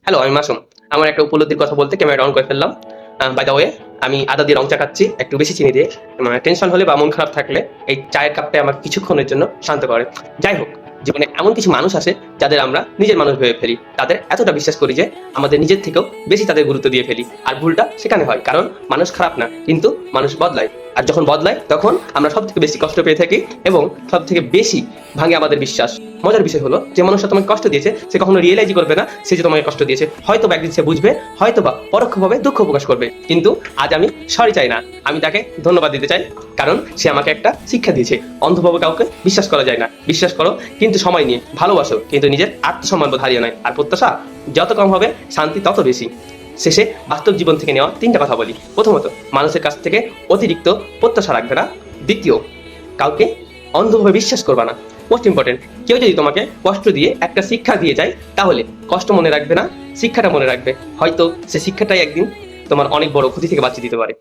Hello, আমি মাসুম। আমার একটা উপলব্ধির কথা বলতে ক্যামেরাটা অন করে ফেললাম। বাই দ্য ওয়ে, আমি আদা দিয়ে রং চা খাচ্ছি একটু বেশি চিনি দিয়ে। মানে টেনশন হলে বা মন খারাপ থাকলে এই চায়ের কাপটা আমার কিছুক্ষণের জন্য শান্ত করে। যাই হোক, জীবনে এমন কিছু মানুষ আছে যাদের আমরা নিজের মানুষ ভেবে ফেলি। তাদের এতটা বিশ্বাস করি যে আমাদের নিজের থেকেও বেশি তাদের গুরুত্ব দিয়ে ফেলি। আর ভুলটা সেখানে হয়, কারণ মানুষ খারাপ না, কিন্তু মানুষ বদলায়। আর যখন বদলায় তখন আমরা সব থেকে বেশি কষ্ট পেয়ে থাকি এবং সব থেকে বেশি ভাঙে আমাদের বিশ্বাস। মজার বিষয় হলো, যে মানুষটা তোমাকে কষ্ট দিয়েছে সে কখনো রিয়েলাইজই করবে না সে যে তোমাকে কষ্ট দিয়েছে। হয়তো বা একদিন সে বুঝবে, হয়তো বা পরোক্ষভাবে দুঃখ প্রকাশ করবে, কিন্তু আজ আমি সরি চাই না, আমি তাকে ধন্যবাদ দিতে চাই, কারণ সে আমাকে একটা শিক্ষা দিয়েছে। অন্ধভাবে কাউকে বিশ্বাস করা যায় না। বিশ্বাস করো, কিন্তু সময় নিয়ে ভালোবাসো, কিন্তু নিজের আত্মসম্মান বোধ হারিয়ে নয়। আর প্রত্যাশা যত কম হবে শান্তি তত বেশি। শেষে বাস্তব জীবন থেকে নেওয়া তিনটা কথা বলি। প্রথমত, মানুষের কাছ থেকে অতিরিক্ত প্রত্যাশা রাখবে না। দ্বিতীয়, কাউকে অন্ধভাবে বিশ্বাস করবে না। মোস্ট ইম্পর্টেন্ট, কেউ যদি তোমাকে কষ্ট দিয়ে একটা শিক্ষা দিয়ে যায়, তাহলে কষ্ট মনে রাখবে না, শিক্ষাটা মনে রাখবে। হয়তো সে শিক্ষাটাই একদিন তোমার অনেক বড় ক্ষতি থেকে বাঁচিয়ে দিতে পারে।